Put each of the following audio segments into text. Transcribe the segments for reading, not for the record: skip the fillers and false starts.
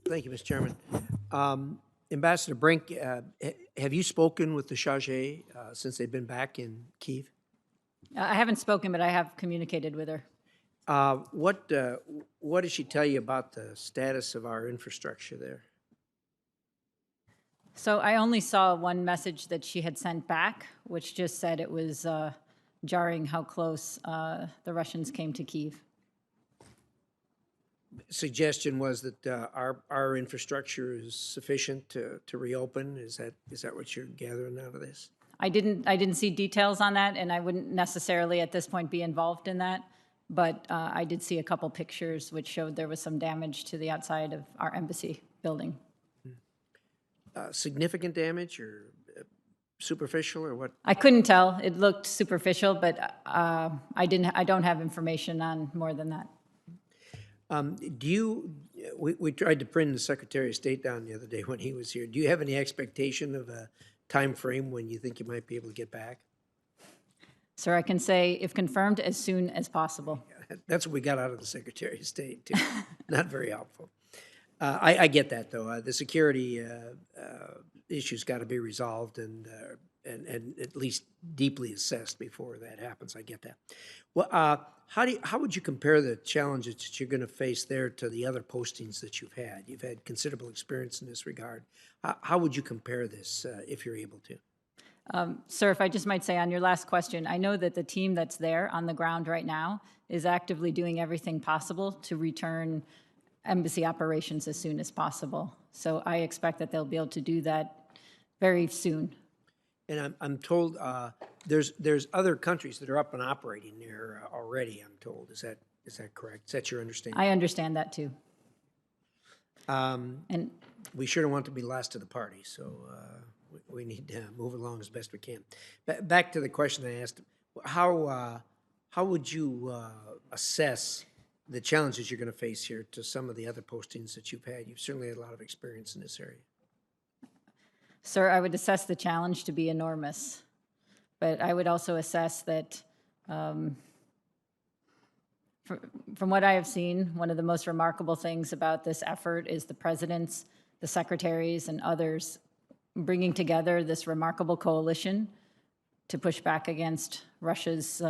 Thank you, Mr. Chairman. Ambassador Brink, have you spoken with the Charge since they've been back in Kyiv? I haven't spoken, but I have communicated with her. What did she tell you about the status of our infrastructure there? So I only saw one message that she had sent back, which just said it was jarring how close the Russians came to Kyiv. Suggestion was that our infrastructure is sufficient to reopen. Is that what you're gathering out of this? I didn't see details on that, and I wouldn't necessarily at this point be involved in that. But I did see a couple pictures which showed there was some damage to the outside of our embassy building. Significant damage or superficial or what? I couldn't tell. It looked superficial, but I don't have information on more than that. We tried to pin the Secretary of State down the other day when he was here. Do you have any expectation of a time frame when you think you might be able to get back? Sir, I can say, if confirmed, as soon as possible. That's what we got out of the Secretary of State, too. Not very helpful. I get that, though. The security issues got to be resolved and at least deeply assessed before that happens. I get that. Well, how would you compare the challenges that you're going to face there to the other postings that you've had? You've had considerable experience in this regard. How would you compare this if you're able to? Sir, if I just might say on your last question, I know that the team that's there on the ground right now is actively doing everything possible to return embassy operations as soon as possible. So I expect that they'll be able to do that very soon. And I'm told there's other countries that are up and operating there already, I'm told. Is that correct? Is that your understanding? I understand that too. And we sure don't want to be last to the party, so we need to move along as best we can. Back to the question I asked, how would you assess the challenges you're going to face here to some of the other postings that you've had? You've certainly had a lot of experience in this area. Sir, I would assess the challenge to be enormous, but I would also assess that from what I have seen, one of the most remarkable things about this effort is the presidents, the secretaries, and others bringing together this remarkable coalition to push back against Russia's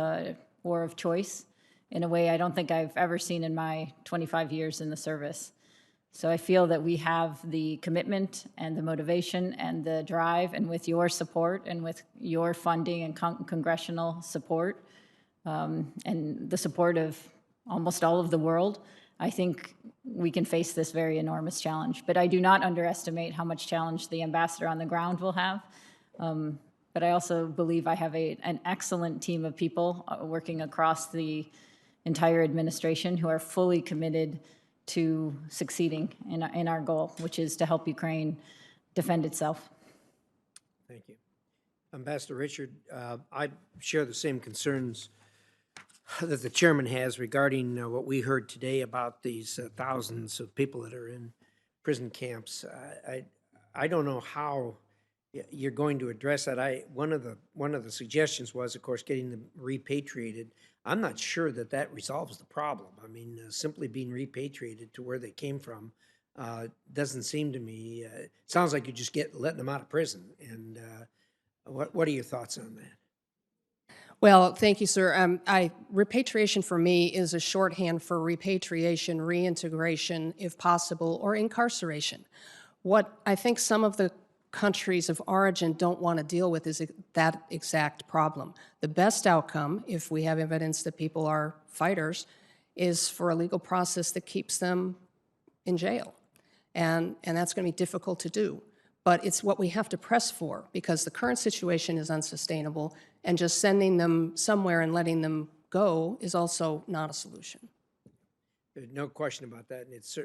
war of choice in a way I don't think I've ever seen in my 25 years in the service. So I feel that we have the commitment and the motivation and the drive, and with your support and with your funding and congressional support and the support of almost all of the world, I think we can face this very enormous challenge. But I do not underestimate how much challenge the ambassador on the ground will have. But I also believe I have an excellent team of people working across the entire administration who are fully committed to succeeding in our goal, which is to help Ukraine defend itself. Thank you. Ambassador Richard, I share the same concerns that the chairman has regarding what we heard today about these thousands of people that are in prison camps. I don't know how you're going to address that. One of the suggestions was, of course, getting them repatriated. I'm not sure that resolves the problem. I mean, simply being repatriated to where they came from doesn't seem to me. It sounds like you just letting them out of prison. And what are your thoughts on that? Well, thank you, sir. Repatriation for me is a shorthand for repatriation, reintegration, if possible, or incarceration. What I think some of the countries of origin don't want to deal with is that exact problem. The best outcome, if we have evidence that people are fighters, is for a legal process that keeps them in jail. And that's going to be difficult to do. But it's what we have to press for, because the current situation is unsustainable, and just sending them somewhere and letting them go is also not a solution. There's no question about that, and it's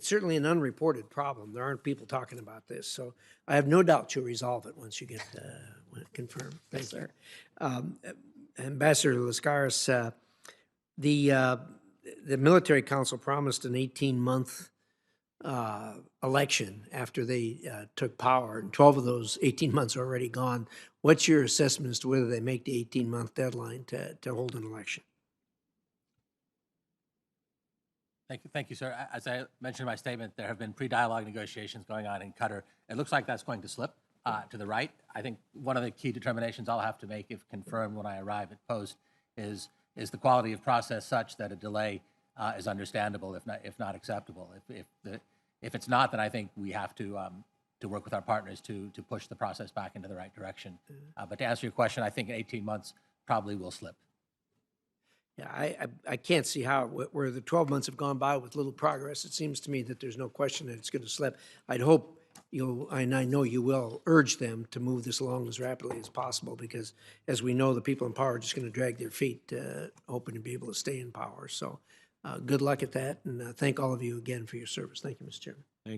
certainly an unreported problem. There aren't people talking about this, so I have no doubt you'll resolve it once you get it confirmed. Thank you. Ambassador Lascaris, the military council promised an 18-month election after they took power, and 12 of those 18 months are already gone. What's your assessment as to whether they make the 18-month deadline to hold an election? Thank you, sir. As I mentioned in my statement, there have been pre-dialogue negotiations going on in Qatar. It looks like that's going to slip to the right. I think one of the key determinations I'll have to make, if confirmed when I arrive at post, is the quality of process such that a delay is understandable, if not acceptable. If it's not, then I think we have to work with our partners to push the process back into the right direction. But to answer your question, I think in 18 months probably will slip. Yeah, I can't see how, where the 12 months have gone by with little progress, it seems to me that there's no question that it's going to slip. I'd hope you'll, and I know you will, urge them to move this along as rapidly as possible, because as we know, the people in power are just going to drag their feet, hoping to be able to stay in power. So good luck at that, and thank all of you again for your service. Thank you, Mr. Chairman.